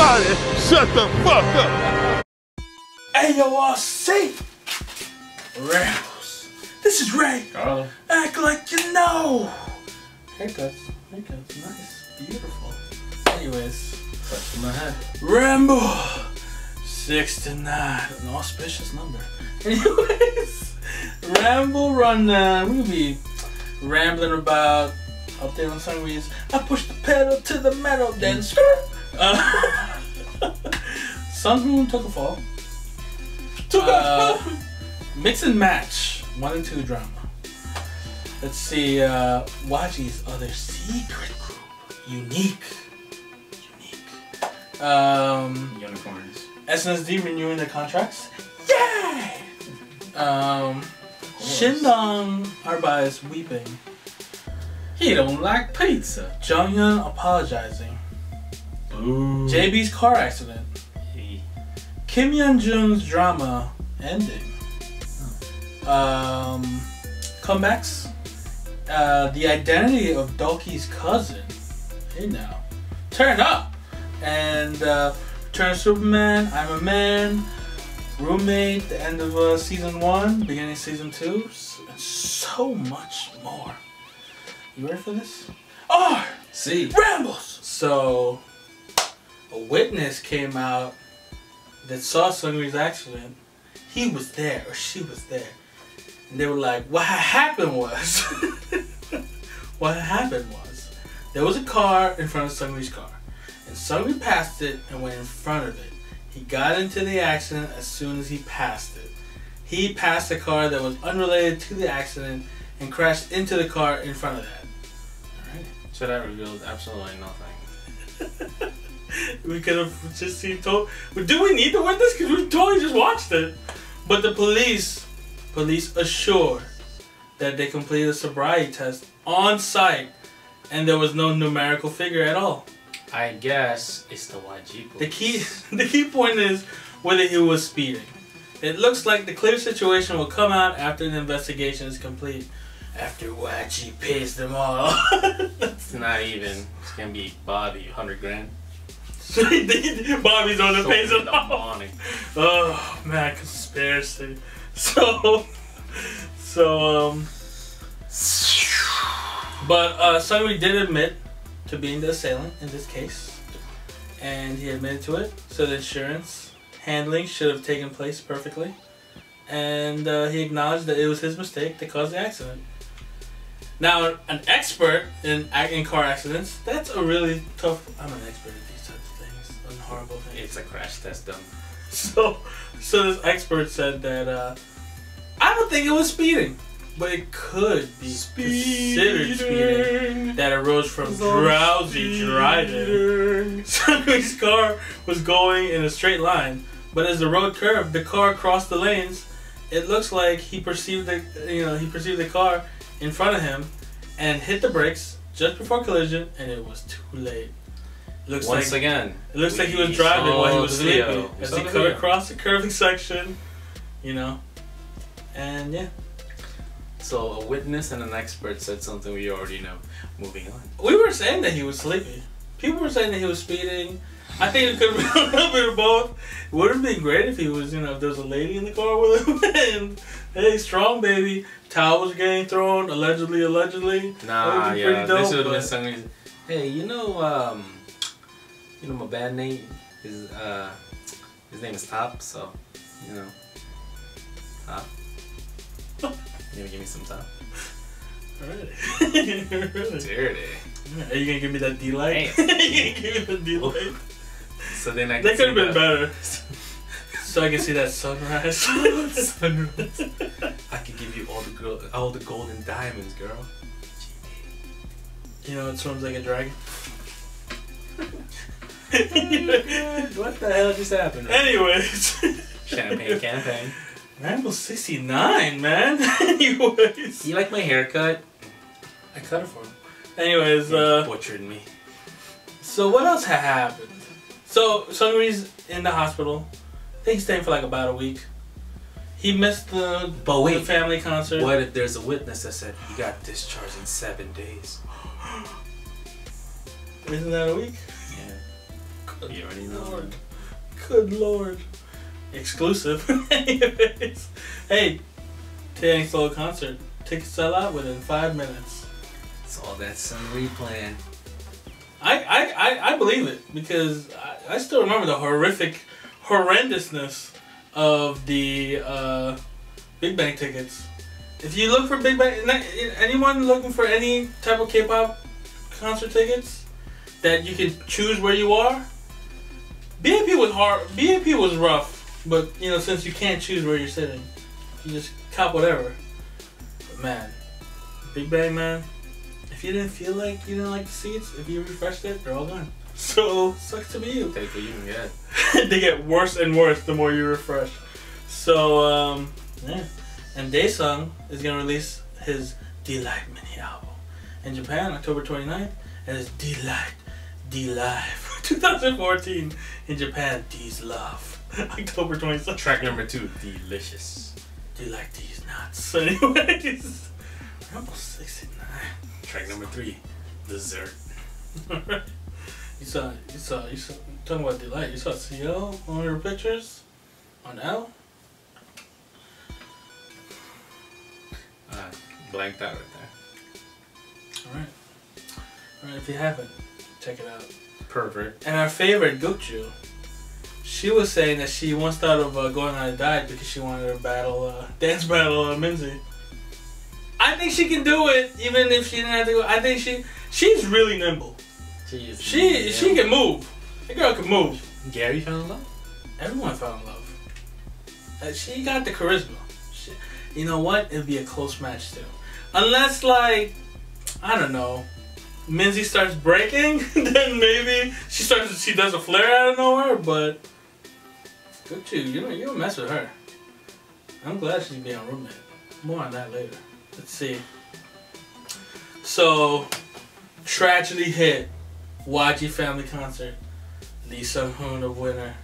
Everybody, shut the fuck up. AORC Rambles. This is Ray. Oh. Act like you know. Haircuts, nice, beautiful. Anyways, touch my head. Ramble 69, an auspicious number. Anyways, Ramble Rundown. We'll be rambling about update on Seungri's. I pushed the pedal to the metal, then skirt. Seunghoon took a fall. Mix and match 1 and 2 drama. Let's see, YG's other secret group, UNIQ. Unicorns. SNSD renewing their contracts. Yay! Shindong Arba is weeping. He don't like pizza. Jonghyun apologizing. Ooh. JB's car accident. Hey. Kim Yeon-jung's drama ending. Comebacks. The identity of Doki's cousin. Hey now. Turn up! And Return Superman, I'm a Man, Roommate, the end of season 1, beginning of season 2, and so much more. You ready for this? See. Rambles! So, a witness came out that saw Seungri's accident. He was there, or she was there. And they were like, what happened was, there was a car in front of Seungri's car. And Seungri passed it and went in front of it. He got into the accident as soon as he passed it. He passed a car that was unrelated to the accident and crashed into the car in front of that. Alright. So that revealed absolutely nothing. We could have just seen told. But do we need to witness? Because we totally just watched it. But the police assured that they completed a sobriety test on site and there was no numerical figure at all. I guess it's the YG police. The key point is whether he was speeding. It looks like the clear situation will come out after the investigation is complete. After YG pays them all. It's not even. It's gonna be Bobby, 100 grand. Bobby's on the pays them all. Oh man, conspiracy. But Seungri did admit to being the assailant in this case, and he admitted to it. So the insurance handling should have taken place perfectly, and he acknowledged that it was his mistake that caused the accident. Now, an expert in car accidents, that's a really tough. I'm an expert at these types of things, and horrible things. It's a crash test dumb. So this expert said that I don't think it was speeding. But it could be considered speeding that arose from drowsy driving. Seungri's car was going in a straight line, but as the road curved, the car crossed the lanes. It looks like he perceived the car in front of him and hit the brakes just before collision, and it was too late. It looks like he was driving while he was sleeping as he cut across the curving section, and yeah. So a witness and an expert said something we already know. Moving on. We were saying that he was sleepy. People were saying that he was speeding. I think it could have been a little bit of both. It would have been great if he was, if there was a lady in the car with him. And, hey, strong baby. Towel was getting thrown, allegedly. Nah, yeah, dope, this would have been something. Hey, my bad name is his name is Top, so Top. You gonna give me some time? Alright. Dirty. Are you gonna give me that D-light? You gonna give me the D-light? So then I that could have been better. So I can see that sunrise. Sunrise. I could give you all the gold and diamonds, girl. It swims like a dragon. What the hell just happened? Anyways. Champagne campaign. Ramble 69, man. Anyways. You like my haircut? I cut it for him. Anyways, butchered me. So what else happened? So Seungri's in the hospital. I think he's staying for like about a week. He missed the family concert. What if there's a witness that said he got discharged in 7 days? Isn't that a week? Yeah. You already know. Lord. Good Lord. Exclusive. Anyways. Hey, Taeyang solo concert. Tickets sell out within 5 minutes. It's all that Seungri plan. I believe it because I still remember the horrendousness of the Big Bang tickets. If you look for Big Bang, anyone looking for any type of K-pop concert tickets that you can choose where you are, BAP was hard. BAP was rough, but you know, since you can't choose where you're sitting, you just cop whatever. But man, Big Bang, man, if you didn't feel like you didn't like the seats, if you refreshed it, they're all gone. So sucks to be you. Take what you can get. They get worse and worse the more you refresh. So yeah. And Daesung is gonna release his Delight mini album in Japan October 29th, and it's D-Live 2014 in Japan. D's Love October 27th. Track number 2, Delicious. Do you like these nuts? Anyways, we're almost 69. Track number 3, Dessert. You saw talking about Delight. You saw CL on her pictures on Elle. Blanked out right there. Alright, if you haven't, check it out. Pervert. And our favorite, Gukjoo, she was saying that she once thought of going on a diet because she wanted to dance battle Minzy. I think she can do it even if she didn't have to go. I think she's really nimble. She can move. The girl can move. Gary fell in love? Everyone fell in love. She got the charisma. You know what? It'd be a close match too. Unless, like, I don't know, Minzy starts breaking, then maybe she does a flare out of nowhere. But Gukjoo, you don't mess with her. I'm glad she's being a roommate. More on that later. Let's see. So, tragedy hit. YG Family Concert. Lee Seunghoon the winner.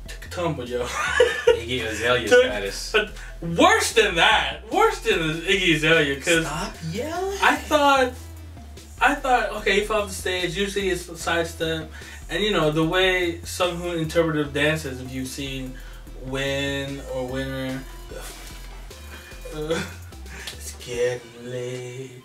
Took a tumble, yo. Iggy Azalea status. But worse than that. Worse than Iggy Azalea. Stop yelling. I thought, okay, he fell off the stage. Usually it's a sidestep. And you know, the way Seunghoon interpretive dances, if you've seen Win or Winner. It's getting late.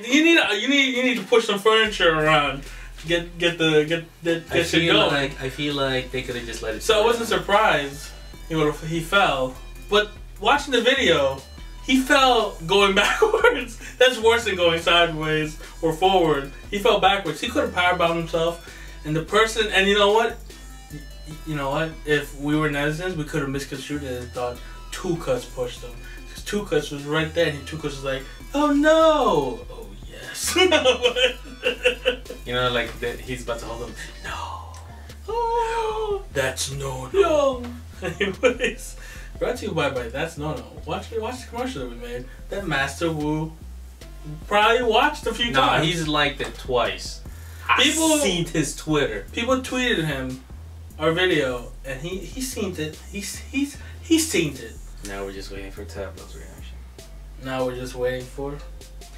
You need to push some furniture around. Get shit going. I feel like they could have just let it. So I wasn't surprised he fell, but watching the video, he fell going backwards. That's worse than going sideways or forward. He fell backwards. He could have powerbombed himself, and the person. And you know what? If we were netizens, we could have misconstrued it and thought Two Cuts pushed him. Because Two Cuts was right there, and Two Cuts was like, "Oh no! Oh yes!" You know, like he's about to hold him. No. Oh, that's no. Anyways, brought to you by That's No. Watch the commercial that we made. That Master Wu probably watched a few times. He's liked it twice. I've seen his Twitter. People tweeted him our video, and he seen it. He's seen it. Now we're just waiting for Tablo's reaction. Now we're just waiting for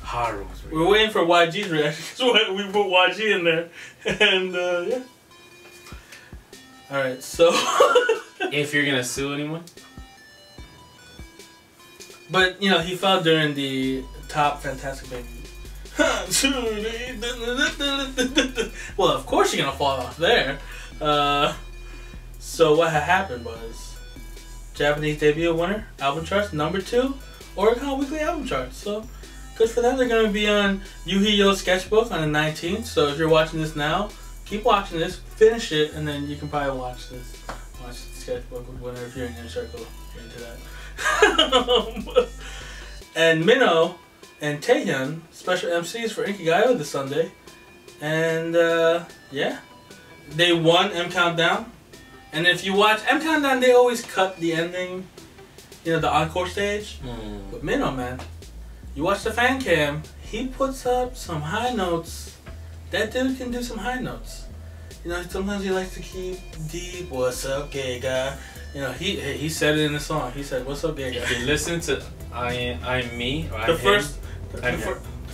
Haru's reaction. We're waiting for YG's reaction. So we put YG in there, and yeah. All right, so if you're gonna sue anyone, but he fell during the top Fantastic Baby. Well, of course you're gonna fall off there. So what had happened was Japanese debut winner, album charts, number 2, Oricon Weekly Album Chart. So good for them. They're gonna be on Yuehua Sketchbook on the 19th. So if you're watching this now, keep watching this, finish it, and then you can probably watch the Sketchbook with winner if you're in your circle. You're into that. And Mino and Taehyun, special MCs for Inkigayo this Sunday. And yeah, they won M Countdown. And if you watch M Countdown, they always cut the ending, the encore stage. But Mino, man, you watch the fan cam, he puts up some high notes. That dude can do some high notes. Sometimes he likes to keep deep. What's up, gay guy? He said it in the song. He said, "What's up, gay guy?" If you listen to I'm Me, or the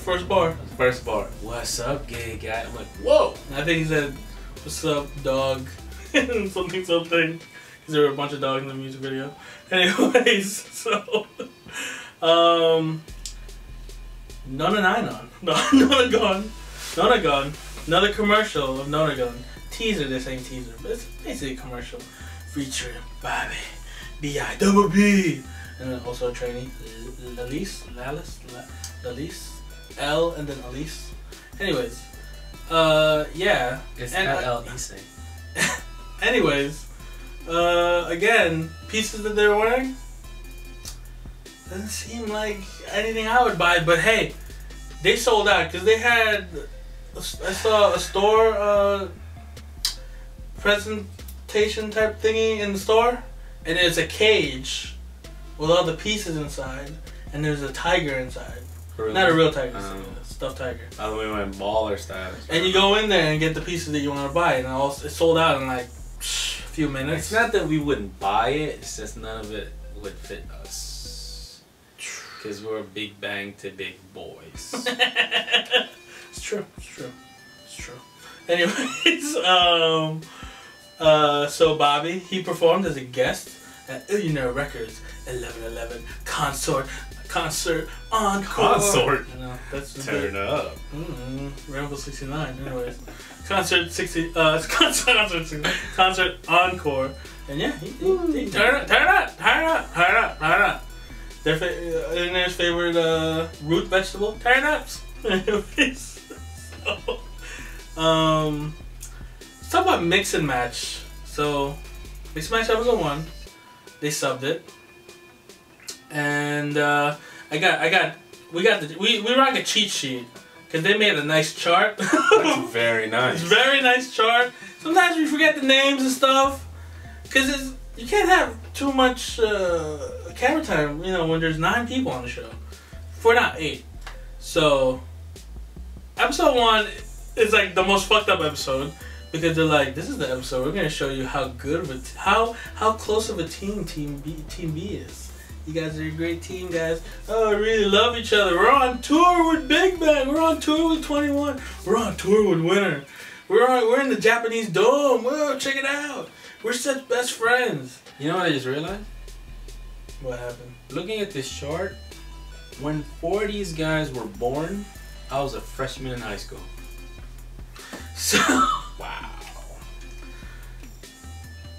first bar. First bar. What's up, gay guy? I'm like, whoa. I think he said, "What's up, dog?" something. Because there were a bunch of dogs in the music video. Anyways, so Nonagon. Another commercial of Nonagon. Teaser, this ain't teaser, but it's basically a commercial featuring Bobby, B.I Bobby, and then also a trainee, Lalice, Elle, and then Alice. Anyways, yeah. It's and Lalice. Anyways, again, pieces that they're wearing doesn't seem like anything I would buy, but hey, they sold out because they had. I saw a store presentation type thingy in the store, and there's a cage with all the pieces inside, and there's a tiger inside. Really? Not a real tiger, it's a stuffed tiger. I thought we went baller style. And you go in there and get the pieces that you want to buy, and it sold out in like a few minutes. It's not that we wouldn't buy it, it's just none of it would fit us. Because we're Big Bang to big boys. It's true. Anyways, so Bobby, he performed as a guest at Illionaire Records 11/11 concert encore. Consort. I know, that's Turn up. Ramble 69. Anyways, concert encore, and yeah, he turn up. Illionaire's favorite root vegetable, turnips. Anyways, let's talk about mix and match. So, mix and match episode 1, they subbed it, and we rock a cheat sheet because they made a nice chart. That's very nice. It's a very nice chart. Sometimes we forget the names and stuff because you can't have too much camera time. You know, when there's 9 people on the show, 4 not 8. So. Episode 1 is like the most fucked up episode because they're like, this is the episode we're gonna show you how good of a how close of a team B is. You guys are a great team, guys. Oh, I really love each other. We're on tour with Big Bang. We're on tour with 21. We're on tour with Winner. We're in the Japanese Dome. Whoa, check it out. We're such best friends. You know what I just realized? What happened? Looking at this chart, when 4 of these guys were born, I was a freshman in high school. So wow.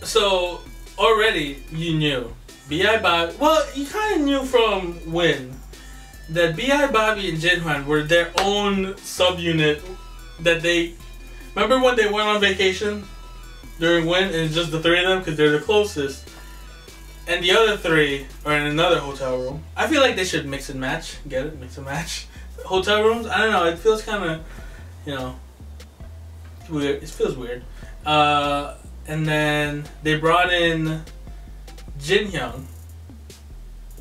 So already you knew B.I Bobby. Well, you kind of knew from Win that B.I Bobby and Jinhwan were their own subunit. That they remember when they went on vacation during Win, and it's just the 3 of them because they're the closest, and the other 3 are in another hotel room. I feel like they should mix and match. Get it? Mix and match. Hotel rooms, I don't know, it feels kind of, you know, weird. It feels weird. And then they brought in Jinhyun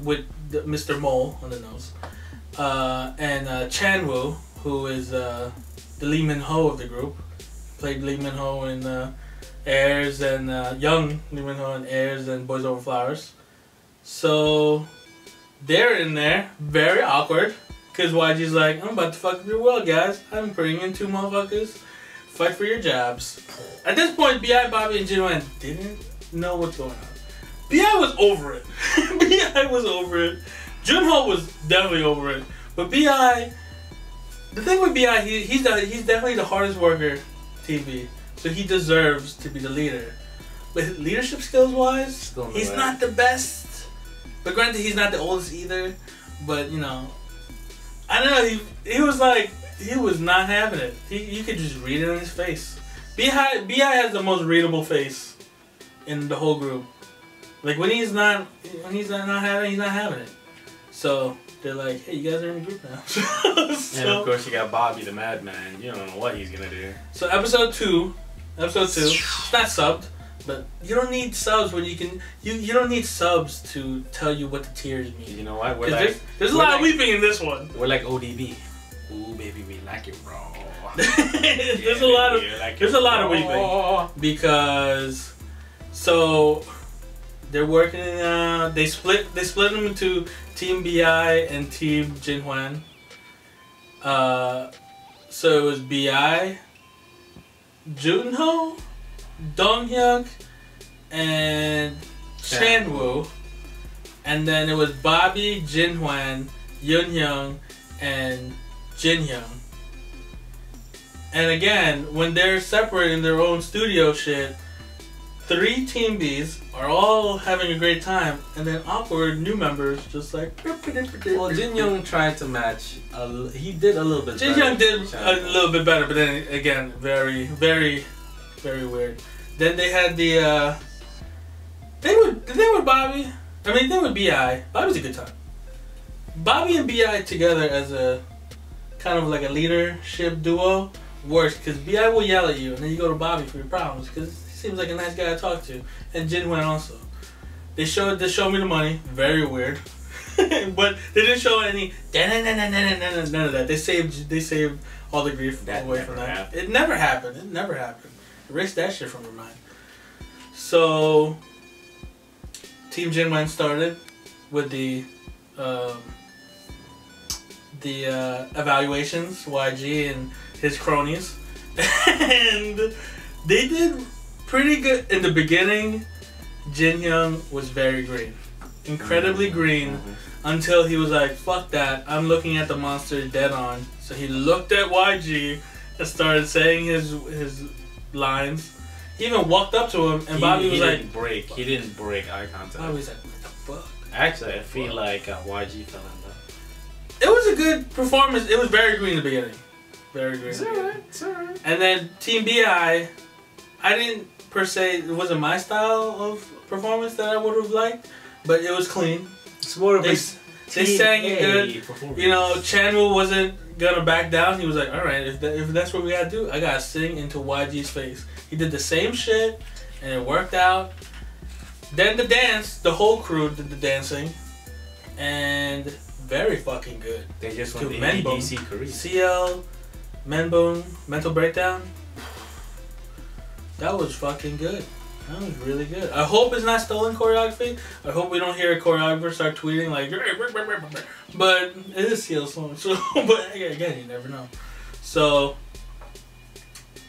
with Mr. Mole on the nose, and Chanwoo, who is the Lee Min Ho of the group, played Lee Min Ho in Airs, and young Lee Min Ho in Airs and Boys Over Flowers. So they're in there, very awkward. Because YG's like, I'm about to fuck up your world, guys. I'm bringing in 2 motherfuckers. Fight for your jobs. At this point, B.I, Bobby, and Jinhwan didn't know what's going on. B.I was over it. B.I was over it. Junho was definitely over it. But B.I, the thing with B.I, he's definitely the hardest worker TV. So he deserves to be the leader. But leadership skills wise, he's not the best. But granted, he's not the oldest either. But, you know, I don't know, he was like, he was not having it. You could just read it on his face. B.I has the most readable face in the whole group. Like when he's not having it. So they're like, hey, you guys are in the group now. So, and of course you got Bobby the Madman. You don't know what he's gonna do. So episode 2, it's not subbed. But you don't need subs when you can. You don't need subs to tell you what the tears mean. You know what? There's a lot of weeping in this one. We're like ODB. Ooh, baby, we like it raw. There's a lot of weeping because so they're working. They split them into Team B.I and Team Jinhwan. So it was B.I, Junho, Donghyuk, and Chanwoo. And then it was Bobby, Jinhwan, Yoonhyung, and Jinhyung. And again, when they're separate in their own studio shit, 3 Team Bs are all having a great time, and then awkward new members just like. Well, Jinyoung tried to match. He did a little bit. Jinyoung did a little bit better, but then again, very, very, very weird. Then they had the. They were Bobby. I mean, they were B.I. Bobby's a good time. Bobby and B.I together as a kind of like a leadership duo works, because B.I will yell at you, and then you go to Bobby for your problems, because he seems like a nice guy to talk to. And Jinhwan also. They showed me the money. Very weird. But they didn't show any none of that. They saved all the grief away from that. It never happened. It never happened. Erase that shit from your mind. So Team Jinhwan started with the evaluations, YG and his cronies, and they did pretty good in the beginning. Jinhyung was very green, incredibly green, until he was like, "Fuck that! I'm looking at the monster dead on." So he looked at YG and started saying his lines. He even walked up to him, and Bobby was like, He didn't break eye contact. Bobby was like, "What the fuck?" Actually, I feel like YG fell in love. It was a good performance. It was very green in the beginning. Very green. It's alright. It's alright. And then Team B.I, I didn't per se. It wasn't my style of performance that I would have liked, but it was clean. It's more of they sang it good. You know, Chanwoo wasn't gonna back down. He was like, "All right, if that's what we gotta do, I gotta sing into YG's face." He did the same shit, and it worked out. Then the dance, the whole crew did the dancing, and very fucking good. They just went to EDC Korea. CL, Menbong, Mental Breakdown. That was fucking good. That was really good. I hope it's not stolen choreography. I hope we don't hear a choreographer start tweeting like, but it is CL's song. So, but again, you never know. So,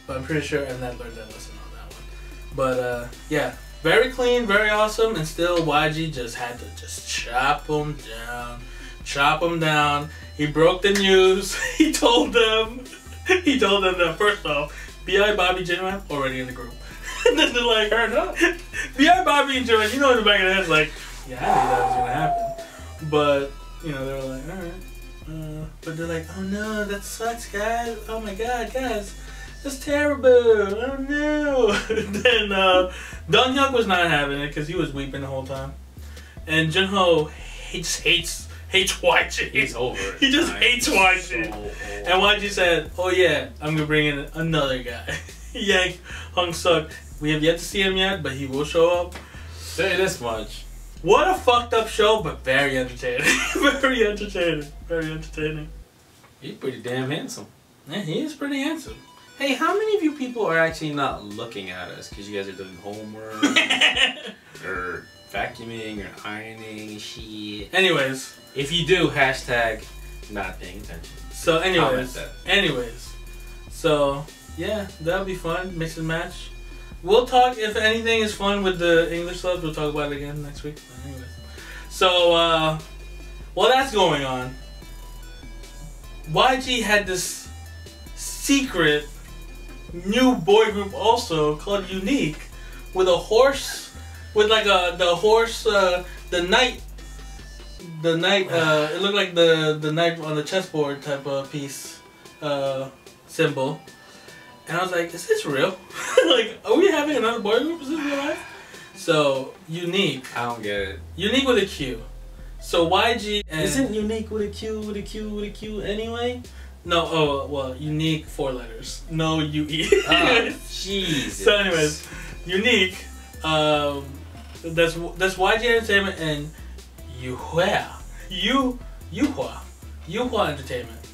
but I'm pretty sure Mnet learned that lesson on that one. But yeah, very clean, very awesome, and still YG just had to just chop them down. Chop them down. He broke the news. He told them that first off, B.I, Bobby, Jinhwan already in the group. And then they're like, B.I, Bobby, and Jinhwan, you know, in the back of their heads, like, yeah, I knew that was gonna happen. But you know, they were like, all right. But they're like, oh no, that sucks, guys. Oh my god, guys, that's terrible. Oh no. Then Donghyuk was not having it because he was weeping the whole time, and Junho hates YG. He's over it. He just hates YG. And YG said, "Oh yeah, I'm gonna bring in another guy." Yank Hong Suk. We have yet to see him yet, but he will show up. Say this much. What a fucked up show, but very entertaining. Very entertaining. Very entertaining. He's pretty damn handsome. Yeah, he is pretty handsome. Hey, how many of you people are actually not looking at us because you guys are doing homework or vacuuming or ironing shit? Anyways. If you do, hashtag not paying attention. So anyways. So yeah, that'll be fun. Mix and match. We'll talk if anything is fun with the English subs. We'll talk about it again next week. But anyways. So while that's going on, YG had this secret new boy group also called UNIQ with a horse, with like the knight. It looked like the knight on the chessboard type of piece symbol, and I was like, "Is this real? Like, are we having another boy group? Is this real life?" So UNIQ. I don't get it. UNIQ with a Q. So YG and isn't UNIQ with a Q anyway? No. Oh well, UNIQ 4 letters. No UE. Oh, Jesus. So anyways, UNIQ. That's YG Entertainment and Yuehua. Yuehua Entertainment.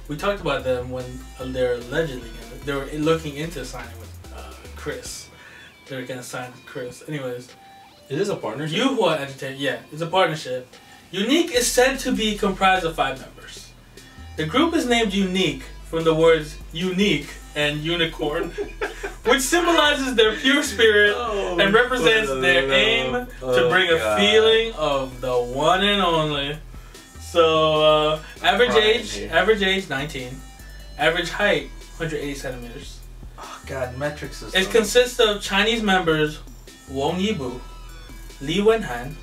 We talked about them when they're allegedly they were looking into signing with Chris. They were gonna sign with Chris. Anyways, is this a partnership? Yuehua Entertainment. Yeah, it's a partnership. UNIQ is said to be comprised of 5 members. The group is named UNIQ from the words unique and unicorn, which symbolizes their pure spirit and represents their aim to bring a feeling of the one and only. So average age 19, average height 180 centimeters. Oh God, metric system. It consists of Chinese members Wong Yibu, Li Wenhan,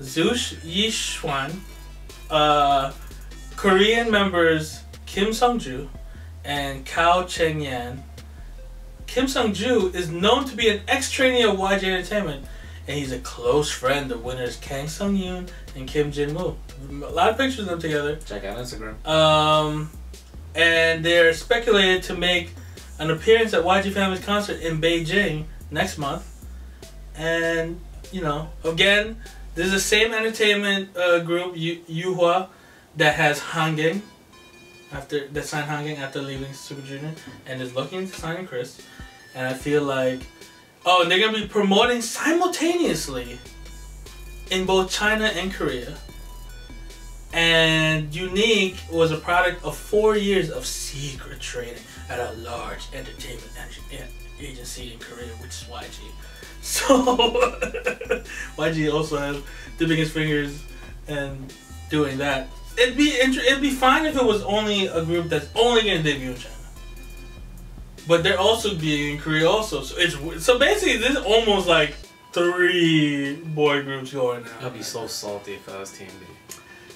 Zhu Yixuan, Korean members Kim Sungju and Kao Cheng-yan. Kim Sungju is known to be an ex-trainee of YG Entertainment, and he's a close friend of winners Kang Seunghoon and Kim Jin-woo. A lot of pictures of them together. Check out Instagram. And they're speculated to make an appearance at YG Family's concert in Beijing next month. And, you know, again, this is the same entertainment group, Yuehua, that has Hanging, that signed Hanging after leaving Super Junior, and is looking to sign Chris. And I feel like, oh, and they're going to be promoting simultaneously in both China and Korea. And UNIQ was a product of 4 years of secret training at a large entertainment agency in Korea, which is YG. So YG also has dipping his fingers and doing that. It'd be fine if it was only a group that's only gonna debut in China, but they're also being in Korea also. So basically, this is almost like 3 boy groups going now. I'd be so salty if I was Team B.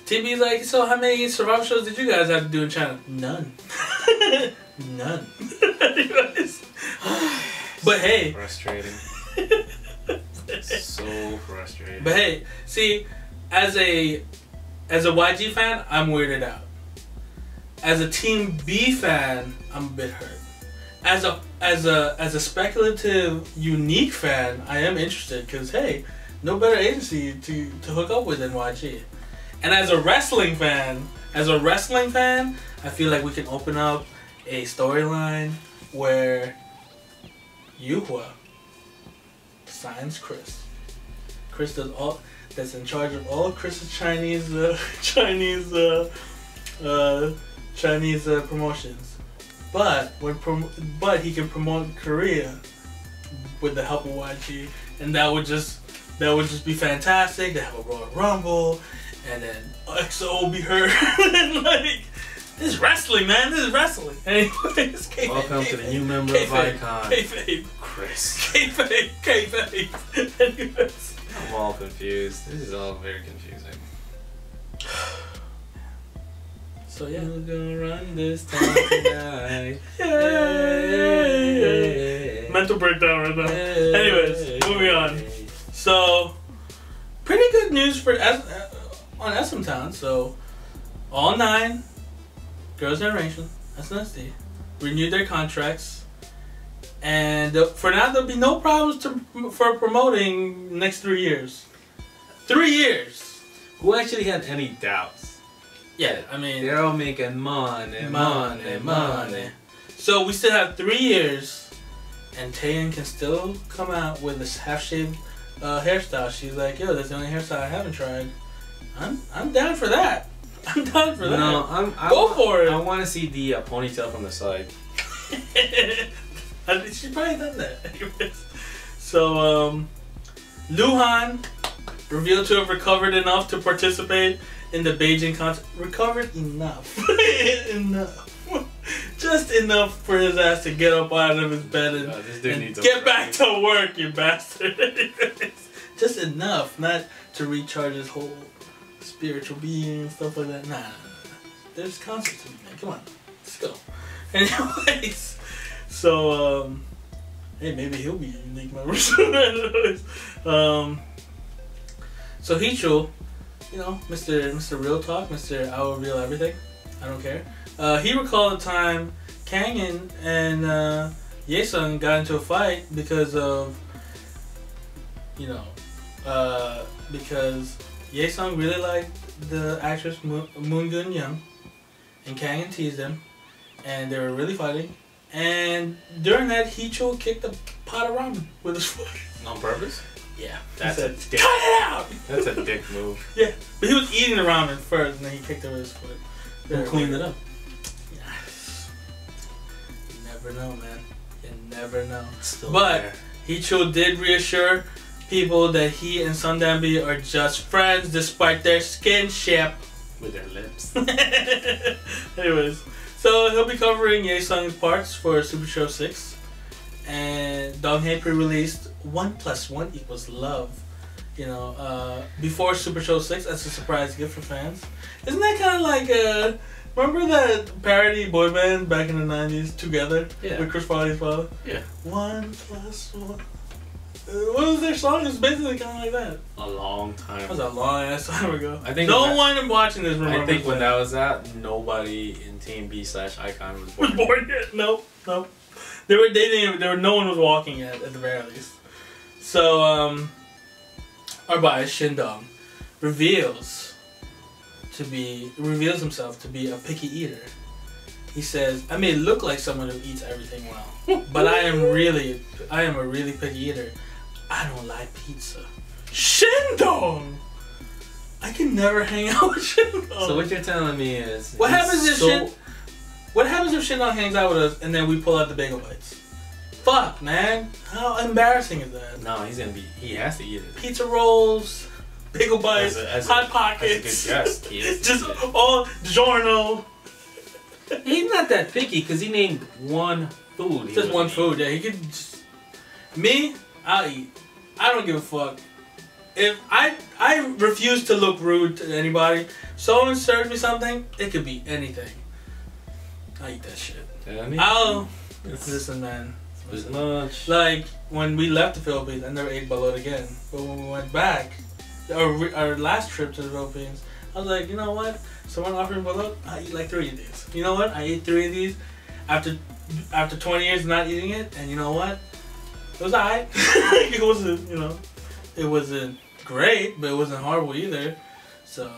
TB's like, so how many survival shows did you guys have to do in China? None. None. Anyways. But hey. Frustrating. So frustrating. But hey, see, as a YG fan, I'm weirded out. As a Team B fan, I'm a bit hurt. As a speculative, UNIQ fan, I am interested because hey, no better agency to hook up with than YG. And as a wrestling fan, I feel like we can open up a storyline where Yuehua signs Chris. Chris does all. That's in charge of all Chris's Chinese promotions. But he can promote Korea with the help of YG, and that would just be fantastic. They have a Royal Rumble, and then EXO will be heard. And like, this is wrestling, man. This is wrestling. Anyways, welcome to the new member of iKON, K-Fave. Chris. K-Fave. Anyways. I'm all confused. This is all very confusing. So yeah, we're gonna run this time tonight. Yay. Mental breakdown right now. Anyways, moving on. So, pretty good news for on SM Town. So, all 9 Girls Generation, SNSD, renewed their contracts. And for now, there'll be no problems for promoting next 3 years. 3 years! Who actually had any doubts? Yeah, I mean... They're all making money. So we still have 3 years, and Taeyeon can still come out with this half-shaved hairstyle. She's like, yo, that's the only hairstyle I haven't tried. I'm down for that. I'm down for that. No, Go for it. I want to see the ponytail from the side. She's probably done that. Anyways. So, Luhan revealed to have recovered enough to participate in the Beijing concert. Recovered enough. Enough. Just enough for his ass to get up out of his bed and get back to work, you bastard. Just enough, not to recharge his whole spiritual being and stuff like that. Nah. There's concerts to be made. Come on. Let's go. Anyways. So, hey, maybe he'll be a UNIQ member soon. So Heechul, you know, Mr. Real Talk, Mr. I will reveal everything. I don't care. He recalled a time Kangin and Daesung got into a fight because of, you know, because Daesung really liked the actress Moon Gun Young, and Kangin teased him, and they were really fighting. And during that, Heechul kicked a pot of ramen with his foot. On purpose? Yeah. That's a dick. Cut it out! That's a dick move. Yeah. But he was eating the ramen first, and then he kicked it with his foot. Who cleaned it up? You never know, man. You never know. Still but there. Heechul did reassure people that he and Sundambi are just friends despite their skinship. With their lips. Anyways, so he'll be covering Daesung's parts for Super Show 6. And Donghae pre-released 1 + 1 = love. You know, before Super Show 6 as a surprise gift for fans. Isn't that kind of like, remember that parody boy band back in the 90s, Together? Yeah. With Chris Farley's father? Yeah. 1 + 1. What was their song? It was basically kind of like that. A long time. That was a long ass time ago. I think no one watching this remembers. I think when that was out, nobody in Team B / iKON was born. Was born yet? Nope. They were dating. No one was walking yet, at the very least. So, our boy Shindong reveals himself to be a picky eater. He says, "I may look like someone who eats everything well, but I am a really picky eater. I don't like pizza." Shindong! I can never hang out with Shindong. So what you're telling me is, What happens if Shindong hangs out with us and then we pull out the bagel bites? Fuck, man. How embarrassing is that? No, he has to eat it. Pizza rolls, bagel bites, Hot As Pockets. a good guest, he is just all DiGiorno. He's not that picky because he named one food. Just one food, yeah. He could just... Me, I'll eat. I don't give a fuck. If I refuse to look rude to anybody. Someone serves me something, it could be anything. I'll eat that shit. Listen, man. There's lunch. Like, when we left the Philippines, I never ate balut again. But when we went back, our last trip to the Philippines, I was like, you know what? Someone offered me balut, I eat like 3 of these. You know what? I ate 3 of these after 20 years of not eating it, and you know what? It was alright. It wasn't, it wasn't great, but it wasn't horrible either. So,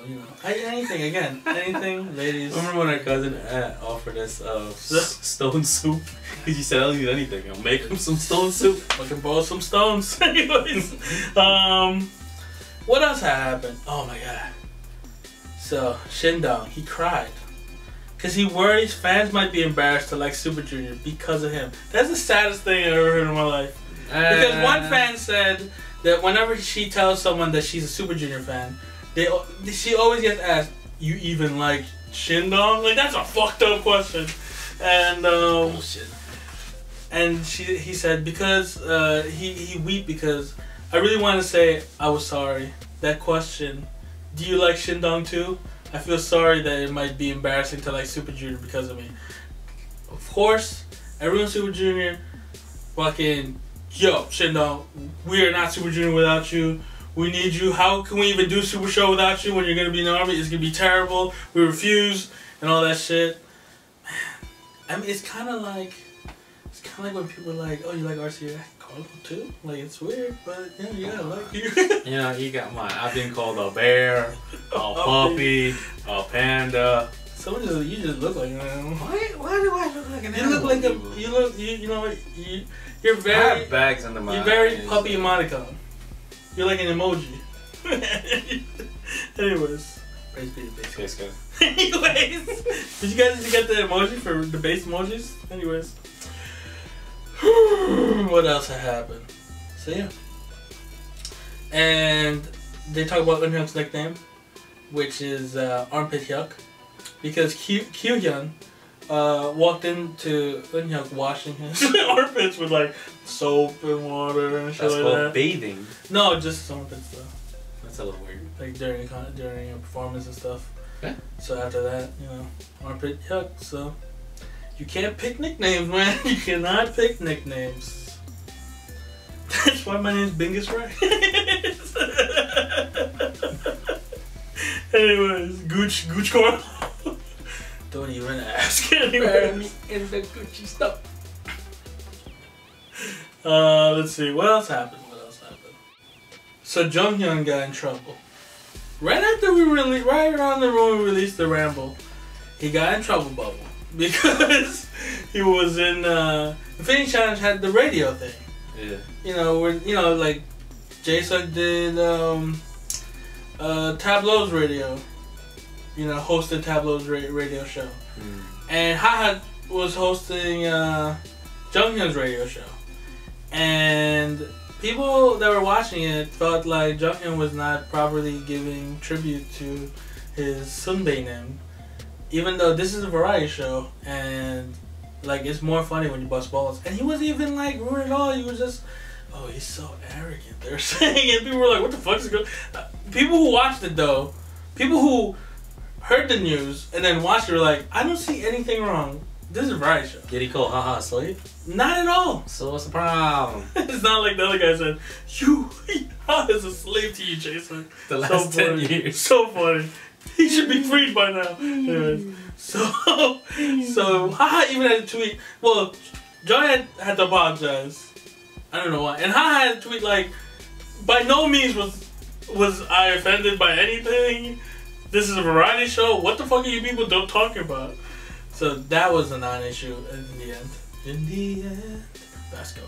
I eat anything, ladies. Remember when our cousin offered us stone soup? Because you said, I'll eat anything. I'll make him some stone soup. Fucking boil some stones. Anyways, what else happened? Oh my god. So, Shindong, he cried. Because he worries fans might be embarrassed to like Super Junior because of him. That's the saddest thing I've ever heard in my life. Because one fan said that whenever she tells someone that she's a Super Junior fan, she always gets asked, "You even like Shindong?" Like, that's a fucked up question. And Bullshit. And he said because he wept because I really want to say I was sorry. That question, do you like Shindong too? I feel sorry that it might be embarrassing to like Super Junior because of me. Of course, everyone Super Junior, fucking, yo, Shindong, we are not Super Junior without you. We need you. How can we even do Super Show without you when you're going to be in the army? It's going to be terrible. We refuse and all that shit. Man, I mean, it's kind of like when people are like, oh, you like RC Carlo too? Like, it's weird, but yeah, you gotta like you. You got mine. I've been called a bear, a puppy, a panda. You just look like an animal. Why do I look like an You animal? look like you know what? You're very. I have bags under my You're very eyes. puppy emoticon. You're like an emoji. Anyways. Yes, good. Anyways. Did you guys get the emoji for the base emojis? Anyways. What else happened? So yeah. And they talk about Eunhyuk's nickname, which is Armpit Hyuk. Because Kyuhyun walked into Eunhyuk washing his armpits with like soap and water and shit. That's like called that. bathing. No, just some armpit stuff. That's a little weird. Like during a performance and stuff. Okay. So after that, Armpit Hyuk. So you can't pick nicknames, man. You cannot pick nicknames. That's why my name's Bingus Ray. Anyways, Gooch Corn. Don't even ask. Bury me in the Gucci stuff. Let's see. What else happened? So Jonghyun got in trouble. Right around the when we released the Ramble, he got in trouble bubble. Because he was in Infinity Challenge had the radio thing. Yeah. Like Jaesuk did Tableau's radio. you know, hosted Tableau's radio show. And Haha was hosting Junghyun's radio show. And people that were watching it felt like Junghyun was not properly giving tribute to his sunbae, even though this is a variety show and like it's more funny when you bust balls. And he wasn't even like rude at all. He was just, oh, he's so arrogant, they're saying, and people were like, what the fuck is going on? People who watched it though, people who heard the news and then watched it were like, I don't see anything wrong. This is a variety show. Did he call Haha a slave? Not at all. So what's the problem? It's not like the other guy said, Haha is a slave to you, Jason. The last 10 years. So funny. He should be freed by now. Anyways, so Haha even had a tweet. Well, John had to apologize. I don't know why. And Haha had a tweet like, by no means was I offended by anything. This is a variety show. What the fuck are you people talking about? So that was a non-issue in the end. In the end, let's go.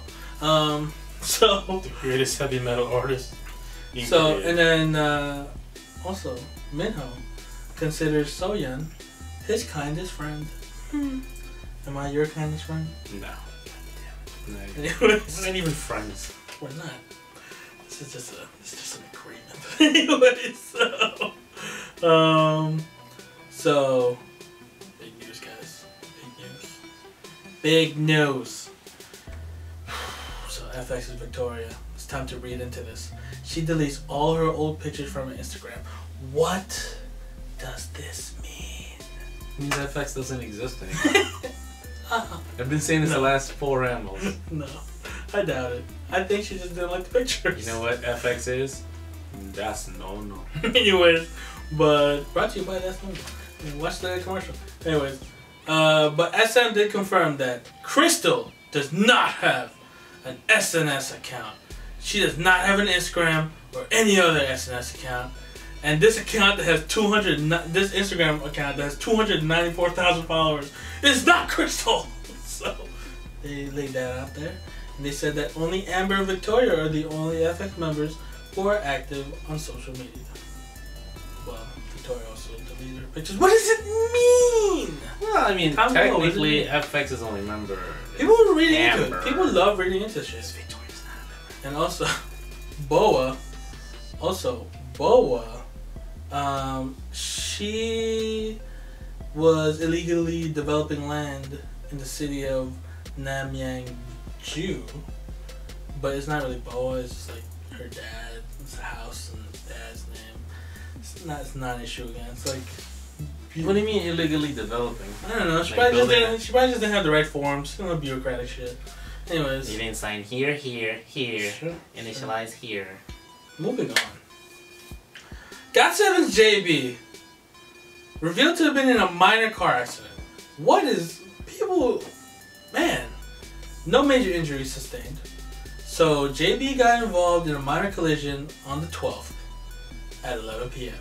So The greatest heavy metal artist. so and then also Minho considers Soyeon his kindest friend. Am I your kindest friend? No. No. Anyways, We're not even friends. we're not. This is just an agreement. Anyways, so big news, guys. Big news. Big news. So FX is Victoria. It's time to read into this. She deletes all her old pictures from her Instagram. What does this mean? It means FX doesn't exist anymore. I've been saying this the last 4 rambles. No, I doubt it. I think she just didn't like the pictures. You know what FX is? That's no. Anyways, but brought to you by That's No. Watch the commercial. Anyways, but SM did confirm that Crystal does not have an SNS account. She does not have an Instagram or any other SNS account. And this account that has this Instagram account that has 294,000 followers is not Crystal. So they laid that out there, and they said that only Amber and Victoria are the only FX members who are active on social media. Well, Victoria also deleted her pictures. What does it mean? Well, I mean, I don't know, technically, isn't it? FX's only member. People are reading Amber. into it. People love reading into shit. Victoria's not a member. And also, Boa, she was illegally developing land in the city of Namyangju, but it's not really Boa, it's just like her dad, it's a house and dad's name. It's not an issue again. It's like, What do you mean illegally developing? I don't know, she Like probably building just didn't have the right forms, some bureaucratic shit. Anyways. You didn't sign here, Sure. initialize here. Moving on. GOT7 JB revealed to have been in a minor car accident. What is people? Man, no major injuries sustained. So JB got involved in a minor collision on the 12th at 11 p.m.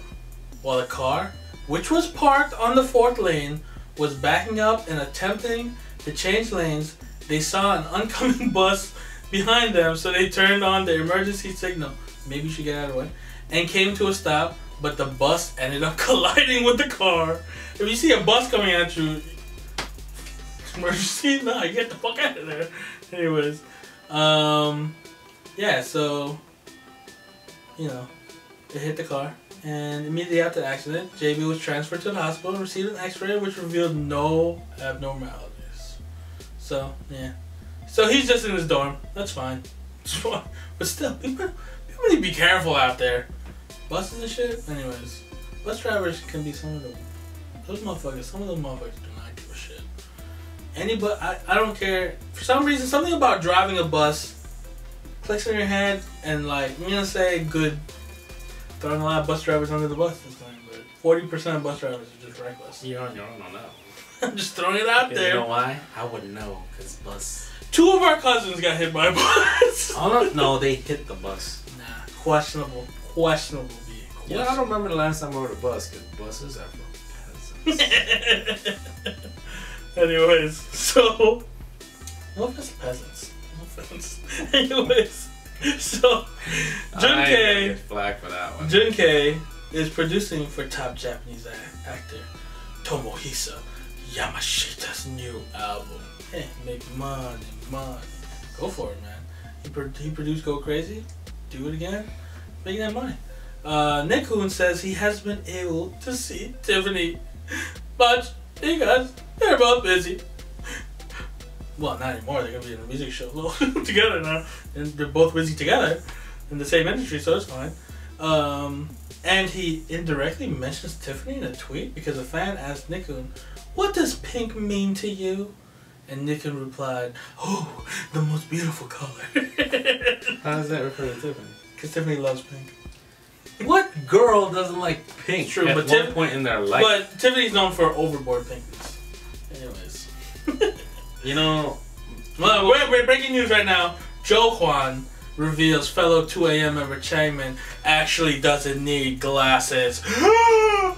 while the car, which was parked on the 4th lane, was backing up and attempting to change lanes. They saw an oncoming bus behind them, so they turned on the emergency signal. Maybe you should get out of the way. And came to a stop, but the bus ended up colliding with the car. If you see a bus coming at you, emergency, no, you get the fuck out of there. Anyways, yeah, so, you know, it hit the car. And immediately after the accident, JB was transferred to the hospital and received an x-ray which revealed no abnormalities. So, yeah. So he's just in his dorm. That's fine. But still, people need to be careful out there. Buses and shit. Anyways, bus drivers can be some of those motherfuckers. Some of those motherfuckers do not give a shit. Anybody, I don't care. For some reason, something about driving a bus clicks in your head, and like, I'm gonna say good. Throwing a lot of bus drivers under the bus this time, but 40% of bus drivers are just reckless. You're on your own on that. I'm just throwing it out there. You know why? I wouldn't know, because bus. 2 of our cousins got hit by a bus. Oh, no, they hit the bus. Nah, questionable. Questionable, B. Yeah, I don't remember the last time I rode a bus, because buses are for peasants. Anyways, so. No offense to peasants. No offense. Anyways, so. I get flack for that one. Jun K is producing for top Japanese actor Tomohisa Yamashita's new album. Hey, make money. Go for it, man. He produced Go Crazy. Do it again. Making that money. Nickhoon says he has been able to see Tiffany much because they're both busy. Well, not anymore. They're gonna be in a music show together now, and they're both busy together in the same industry, so it's fine. And he indirectly mentions Tiffany in a tweet because a fan asked Nickhoon, "What does pink mean to you?" And Nickhoon replied, "Oh, the most beautiful color." How does that refer to Tiffany? Because Tiffany loves pink. What girl doesn't like pink? True, at but one point in their life. But Tiffany's known for overboard pinkness. Anyways. You know... Well, we're breaking news right now. Jo Hwan reveals fellow 2 AM member Changmin actually doesn't need glasses. I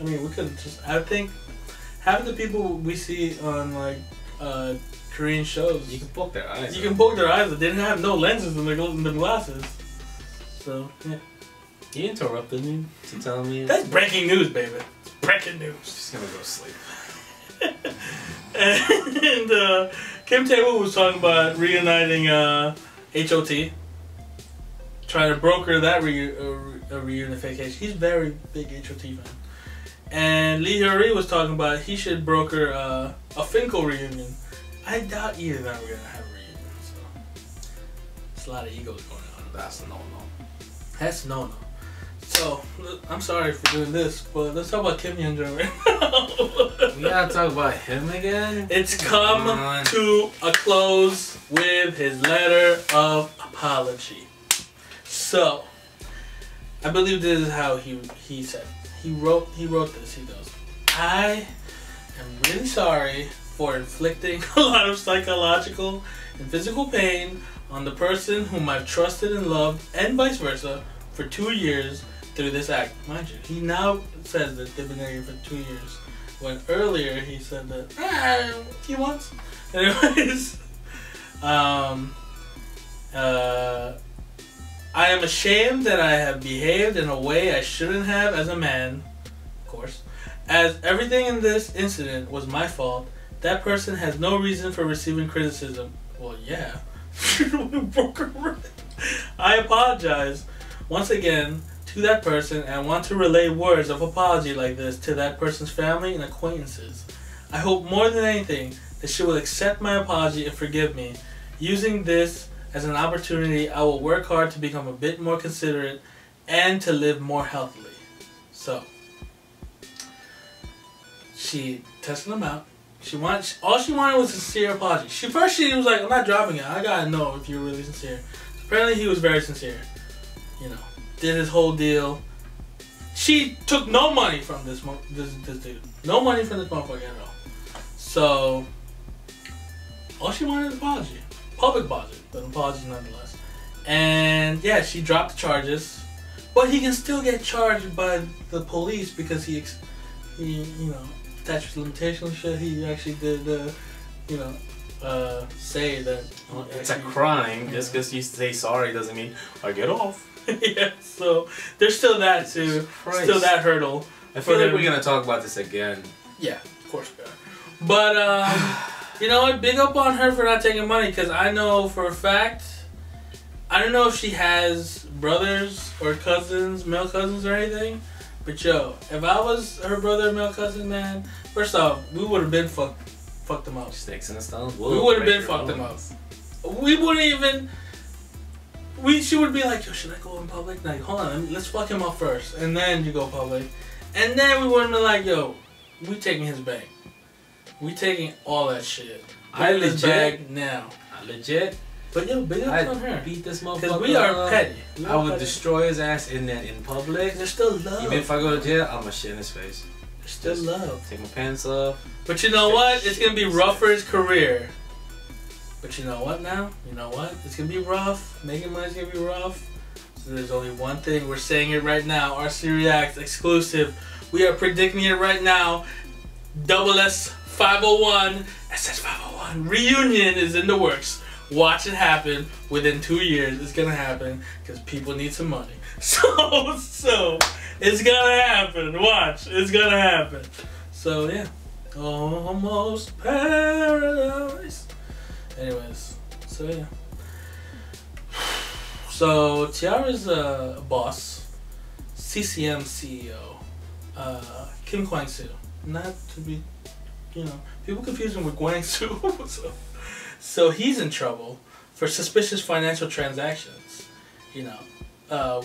mean, we could just... I think having the people we see on, like, Korean shows... You can poke their eyes. You can poke their eyes, but they didn't have no lenses in their glasses. So, yeah. He interrupted me to tell me... That's breaking news, baby. It's breaking news. Just gonna go to sleep. And Kim Tae-woo was talking about reuniting HOT. Trying to broker that reunification. He's a very big HOT fan. And Lee Hyori was talking about he should broker a Finkel reunion. I doubt either of them are going to have a reunion. So there's a lot of egos going on. That's a no-no. That's no-no. So, I'm sorry for doing this, but let's talk about Kim Hyun Joong right now. We gotta talk about him again? It's come to a close with his letter of apology. So, I believe this is how he said. He wrote this. He goes, "I am really sorry for inflicting a lot of psychological and physical pain on the person whom I've trusted and loved, and vice versa, for 2 years through this act." Mind you, he now says that they've been together for 2 years, when earlier he said that a few months. Anyways, I am ashamed that I have behaved in a way I shouldn't have as a man, of course, as everything in this incident was my fault. That person has no reason for receiving criticism. Well, yeah. I apologize once again to that person and want to relay words of apology like this to that person's family and acquaintances. I hope more than anything that she will accept my apology and forgive me. Using this as an opportunity, I will work hard to become a bit more considerate and to live more healthily. So, she tested him out. All she wanted was a sincere apology. First she was like, "I'm not dropping it. I gotta know if you're really sincere." Apparently he was very sincere. You know, did his whole deal. She took no money from this dude. No money from this motherfucker at all. So, all she wanted was an apology. Public apology, but an apology nonetheless. And yeah, she dropped the charges. But he can still get charged by the police because he you know, statute of limitations shit. He actually did, say that it's a crime. Just because you say sorry doesn't mean I get off. Yeah, so there's still that too. Still that hurdle. I feel like we're gonna talk about this again. Yeah, of course we are. But you know what? Big up on her for not taking money, because I know for a fact, I don't know if she has brothers or cousins, male cousins or anything. But yo, if I was her brother or male cousin, man, first off, we would have been fucked them up. Sticks and stones. We would have been fucked them up. We wouldn't even. She would be like, "Yo, should I go in public?" Like, hold on, let's fuck him up first, and then you go public, and then we wouldn't be like, "Yo, we taking his bag. We taking all that shit. I legit bag now. Legit. But yo, big up on her. Beat this motherfucker. Because we are petty. I would destroy his ass in public. There's still love. Even if I go to jail, I'm gonna shit in his face. There's still love. Take my pants off. But you know what? It's gonna be rough for his career. But you know what now? You know what? It's gonna be rough. Making money's gonna be rough. So there's only one thing. We're saying it right now. RC Reacts exclusive. We are predicting it right now. SS501 reunion is in the works. Watch it happen within 2 years. It's gonna happen because people need some money. So it's gonna happen. Watch, it's gonna happen. So yeah, almost paradise. Anyways, so yeah. So Tiara's boss, CCM CEO, Kim Kwang-soo. Not to be, you know, people confuse him with Gwang-soo. So he's in trouble for suspicious financial transactions, you know,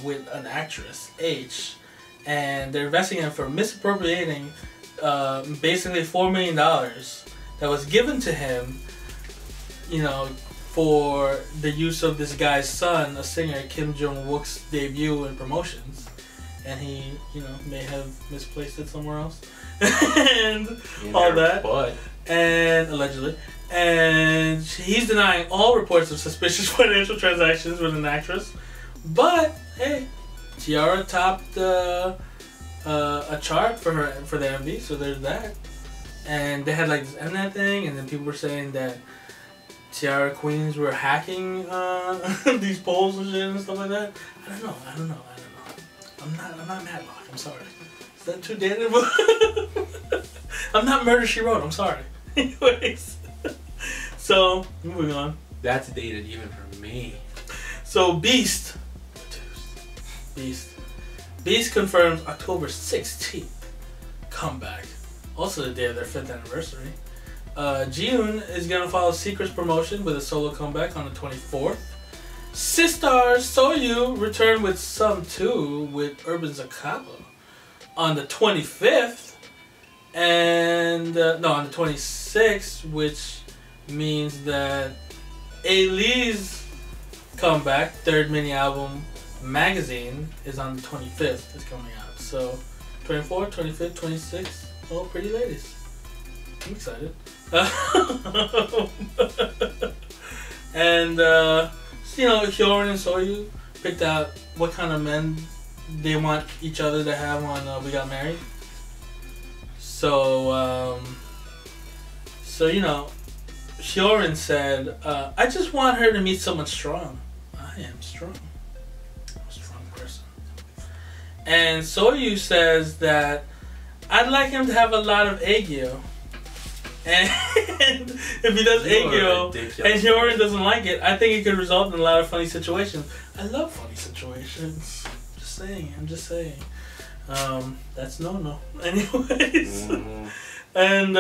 with an actress, H, and they're investigating him for misappropriating basically $4 million that was given to him, you know, for the use of this guy's son, a singer, Kim Jong-wook's debut and promotions, and he, you know, may have misplaced it somewhere else, and all that, and allegedly. And he's denying all reports of suspicious financial transactions with an actress. But hey, Tiara topped a chart for the MV, so there's that. And they had like this Mnet thing, and then people were saying that Tiara queens were hacking these polls and shit and stuff like that. I don't know. I'm not Matlock. I'm sorry. Is that too dated? I'm not Murder She Wrote. I'm sorry. Anyways. So, moving on. That's dated even for me. So, Beast confirms October 16th comeback. Also the day of their 5th anniversary. Jihoon is going to follow Secret's promotion with a solo comeback on the 24th. Sistar Soyu return with Sum 2 with Urban Zakapa on the 25th. And, no, on the 26th, which means that Elle's comeback, 3rd mini album, Magazine, is on the 25th. It's coming out. So, 24th, 25th, 26th, all pretty ladies. I'm excited. And, you know, Hyorin and Soyu picked out what kind of men they want each other to have on We Got Married. So, you know, Hyorin said, I just want her to meet someone strong. I am strong. I'm a strong person. And Soyu says that I'd like him to have a lot of aegyo. And if he does aegyo and Hyorin doesn't like it, I think it could result in a lot of funny situations. I love funny situations. I'm just saying. That's no. Anyways. And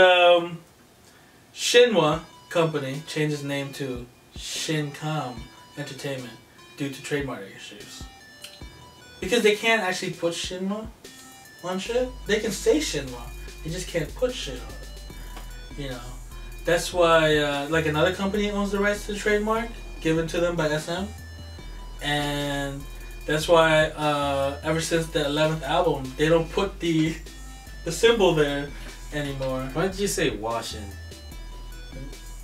Shinhwa Company changed its name to Shincom Entertainment due to trademark issues. Because they can't actually put Shinhwa on shit. They can say Shinhwa, they just can't put shit on it. You know. That's why like another company owns the rights to the trademark given to them by SM. And that's why ever since the 11th album they don't put the symbol there anymore. Why did you say washing?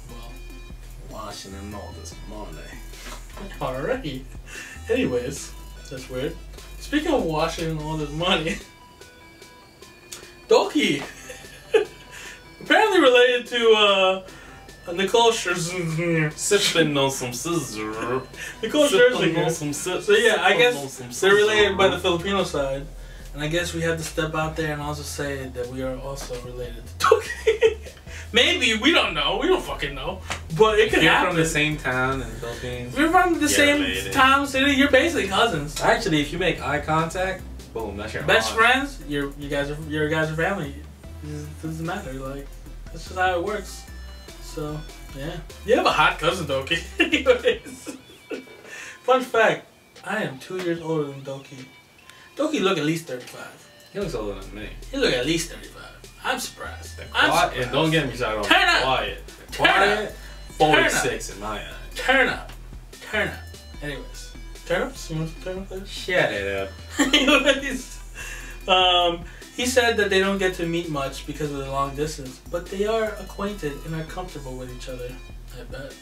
Well, washing and all this money. Alright. Anyways, that's weird. Speaking of washing and all this money, Doki, apparently related to Nicole Scherzinger. Sipping on some scissor. Nicole Scherzinger. So yeah, I guess they're related by the Filipino side. And I guess we have to step out there and also say that we are also related to Doki. Maybe, we don't know. We don't fucking know. But it could happen. You're from the same town in the Philippines. We're from the same town, city. You're basically cousins. Actually, if you make eye contact, boom, that's your best friends. You guys are family. It doesn't matter. Like, that's just how it works. So yeah, you have a hot cousin, Doki. Anyways, fun fact: I am 2 years older than Doki. Doki look at least 35. He looks older than me. He look at least 35. I'm surprised. And don't get me started on quiet. Quiet. 46 in my eyes. Turn up. Anyways, turn up. You want to turn up there? Shut it up. Anyways, he said that they don't get to meet much because of the long distance, but they are acquainted and are comfortable with each other. I bet.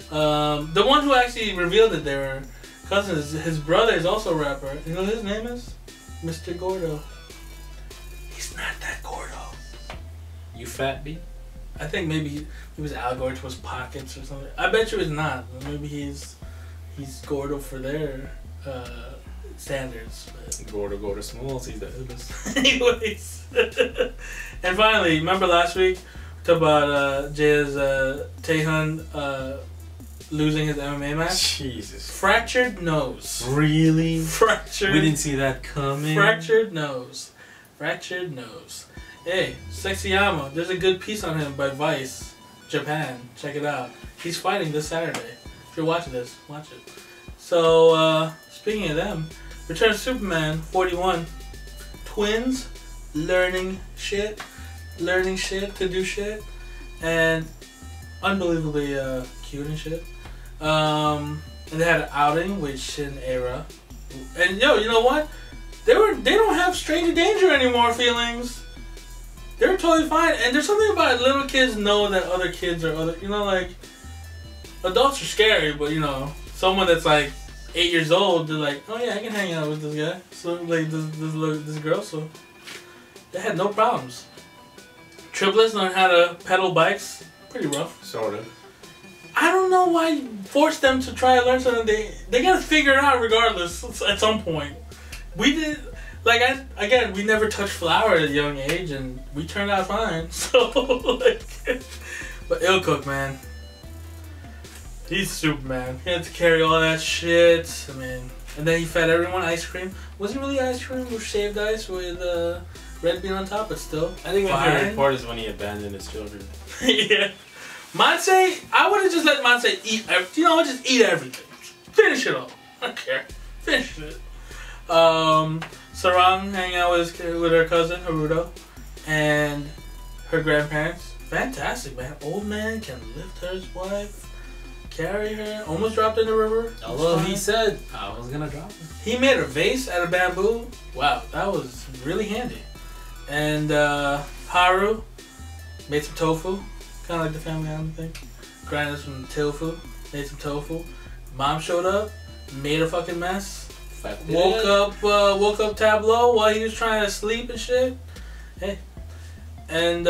The one who actually revealed that they were cousins, his brother is also a rapper. You know what his name is? Mr. Gordo. He's not that Gordo. You fat B? I think maybe he was Algor to his pockets or something. I bet you it's not. Maybe he's Gordo for their standards. But. Gordo Smalls, he's the illest. Anyways. And finally, remember last week we talked about Jae's Taehyun losing his MMA match? Jesus. Fractured nose. Really? Fractured. We didn't see that coming. Fractured nose. Fractured nose. Hey, Sexyama, there's a good piece on him by Vice, Japan. Check it out. He's fighting this Saturday. If you're watching this, watch it. So, speaking of them, Return of Superman 41. Twins learning shit to do shit, and unbelievably cute and shit. And they had an outing with Shin Era, and yo, you know what? They don't have stranger danger anymore feelings. They're totally fine, and there's something about little kids know that other kids are other. You know, like adults are scary, but you know, someone that's like 8 years old, they're like, oh yeah, I can hang out with this guy. So like this girl, so they had no problems. Triplets learned how to pedal bikes. Pretty rough. Sort of. I don't know why you force them to try to learn something. They gotta figure it out regardless at some point. We did, like, we never touched flour at a young age, and we turned out fine. So, like, but Ilcook, man, he's Superman. He had to carry all that shit. I mean, and then he fed everyone ice cream. Wasn't really ice cream with shaved ice with red bean on top, but still. I think my favorite report is when he abandoned his children. Yeah. Monse, I would have just let Monse eat, just eat everything. Finish it all. I don't care. Finish it. Sarang hanging out with her cousin, Haruto, and her grandparents. Fantastic, man. Old man can lift her wife, carry her, almost dropped in the river. Although he said, I was gonna drop her. He made a vase out of bamboo. Wow, that was really handy. And Haru made some tofu. Kind of like the family album thing. Grinded some tofu, made some tofu. Mom showed up, made a fucking mess. Woke up Tableau while he was trying to sleep and shit. Hey, and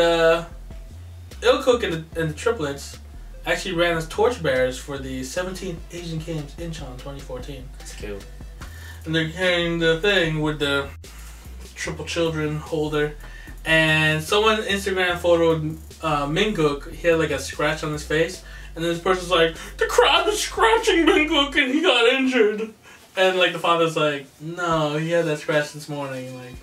Ilcook and the triplets actually ran as torchbearers for the 17th Asian Games Incheon 2014. It's cute. And they're carrying the thing with the triple children holder. And someone Instagram photoed Minguk. He had like a scratch on his face, and then this person's like, the crowd was scratching Minguk and he got injured. And like the father's like, no, he had that scratch this morning. Like,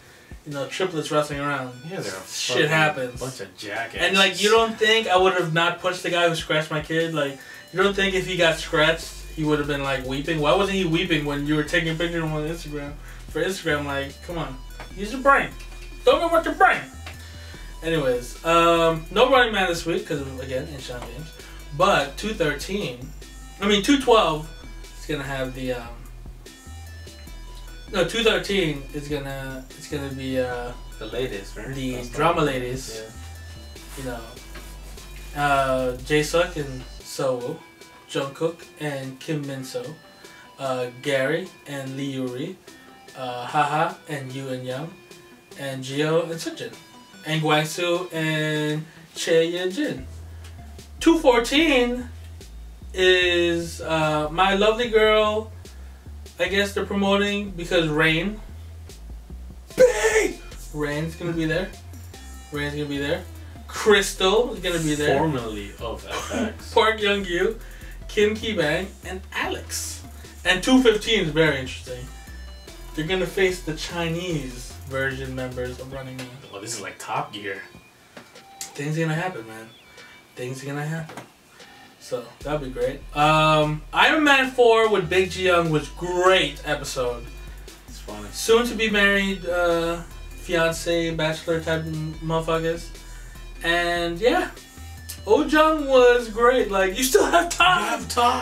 triplets wrestling around. Yeah, they're shit happens. Bunch of jackasses. And like, you don't think I would have not punched the guy who scratched my kid? Like, you don't think if he got scratched, he would have been like weeping? Why wasn't he weeping when you were taking pictures on Instagram? For Instagram, like, come on, use your brain. Don't know what your brain. Anyways, no Running Man this week because again, Incheon games. But 212 is gonna have the 213 is gonna be the latest, right? The drama ladies. Yeah. Jae-suk and Seo, Jungkook and Kim Min-so, Gary and Lee Yuri, Haha and Yoo and Young, and Jio and Sujin, and Gwangsu and Chae Ye-jin. 214 is My Lovely Girl. I guess they're promoting because Rain. Bang! Rain's gonna be there. Crystal is gonna be there. Formerly of FX. Park Young-gyu, Kim Ki-bang, and Alex. And 215 is very interesting. They're gonna face the Chinese version members of Running Man. Well, this is like Top Gear. Things are gonna happen, man. Things are gonna happen. So that'd be great. Iron Man 4 with Big Ji-young was great episode. It's funny. Soon to be married, fiance, bachelor type motherfuckers. And yeah, Oh-jung was great. Like, you still have time.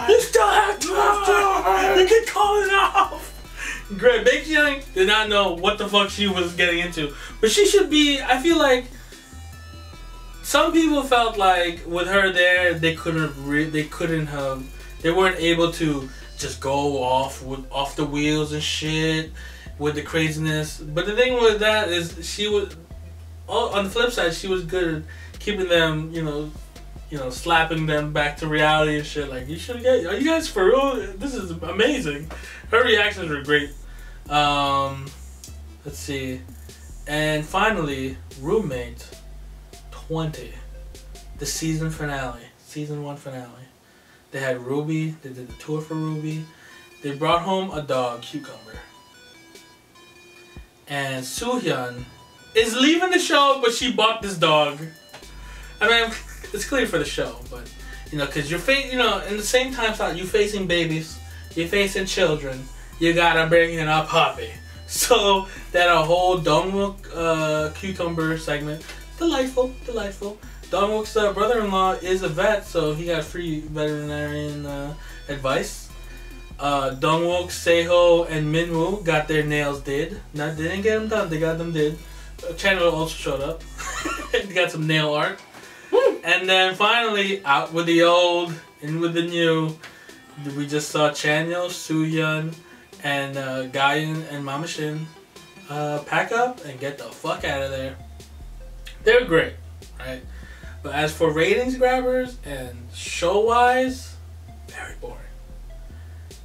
You still have time. You can call it off. Great. Big Ji-young did not know what the fuck she was getting into, but she should be. I feel like some people felt like with her there, they weren't able to just go off the wheels and shit with the craziness. But the thing with that is she was, on the flip side, she was good at keeping them, slapping them back to reality and shit. Like, are you guys for real? This is amazing. Her reactions were great. Let's see. And finally, Roommate 20. The season finale. Season 1 finale. They had Ruby. They did the tour for Ruby. They brought home a dog, Cucumber. And Soohyun is leaving the show, but she bought this dog. I mean, it's clear for the show, but, because you're in the same time slot, you're facing babies, you're facing children, you gotta bring in a puppy. So, that a whole Dongwook Cucumber segment. Delightful, delightful. Dongwook's brother-in-law is a vet, so he got free veterinarian advice. Dongwook, Seho, and Minwoo got their nails did. They didn't get them done, they got them did. Chandler also showed up. They got some nail art. And then finally, out with the old, in with the new. We just saw Chanyeol, Soohyun, and Gayeon and Mama Shin pack up and get the fuck out of there. They're great, right? But as for ratings grabbers and show-wise, very boring.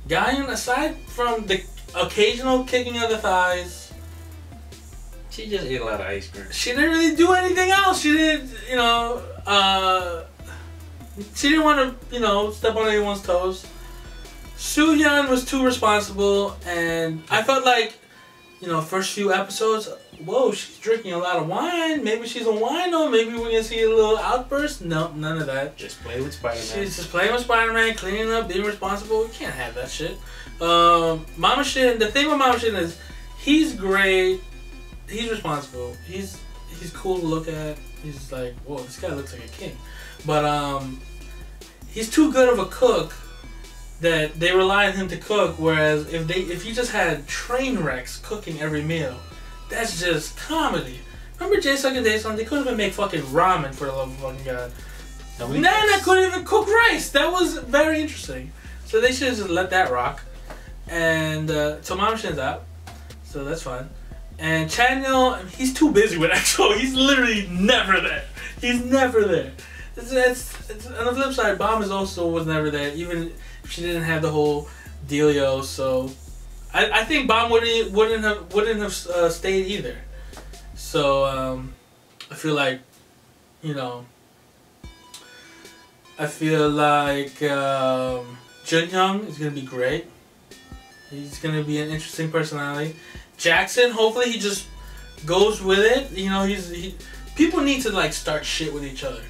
Gayeon, aside from the occasional kicking of the thighs, she just ate a lot of ice cream. She didn't really do anything else. She didn't, she didn't want to, step on anyone's toes. Soohyun was too responsible, and I felt like, first few episodes, whoa, she's drinking a lot of wine. Maybe she's a wino. Maybe we're going to see a little outburst. No, none of that. Just play with Spider-Man. She's just playing with Spider-Man, cleaning up, being responsible. We can't have that shit. Mama Shin, the thing with Mama Shin is, he's great. He's responsible. He's cool to look at. He's like, whoa, this guy looks like a king. But he's too good of a cook that they rely on him to cook. Whereas if you just had train wrecks cooking every meal, that's just comedy. Remember Jae-suk and Daesung? They couldn't even make fucking ramen, for the love of fucking God. Nana couldn't even cook rice. That was very interesting. So they should have just let that rock. And so Mama Shin's out, so that's fine. And Chanyeol, he's too busy with EXO. He's literally never there. He's never there. It's on the flip side, Bomb was never there, even if she didn't have the whole dealio. So I think Bomb wouldn't have stayed either. So I feel like Junyoung is gonna be great. He's gonna be an interesting personality. Jackson, hopefully he just goes with it. People need to start shit with each other.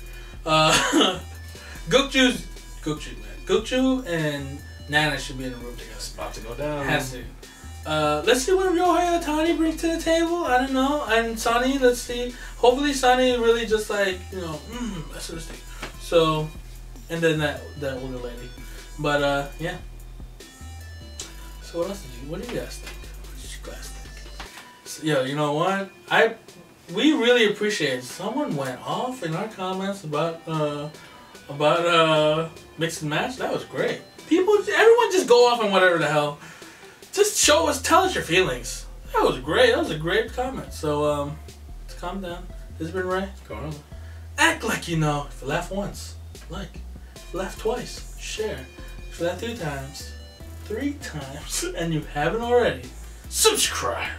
Gukjoo and Nana should be in the room together. It's about to go down. Has to. Let's see what Yeol Tani brings to the table. I don't know. And Sunny, let's see. Hopefully Sunny really just that's interesting. So, and then that older lady. But yeah. So what else what do you guys think? What did you guys think? So, you know what? We really appreciate it. Someone went off in our comments about mix and match. That was great. Everyone just go off on whatever the hell. Just tell us your feelings. That was great. That was a great comment. So let's calm down. This has been Ray. Corona. Act like you know. If you laugh once, like. If you laugh twice, share. If you laugh 3 times, and you haven't already, subscribe.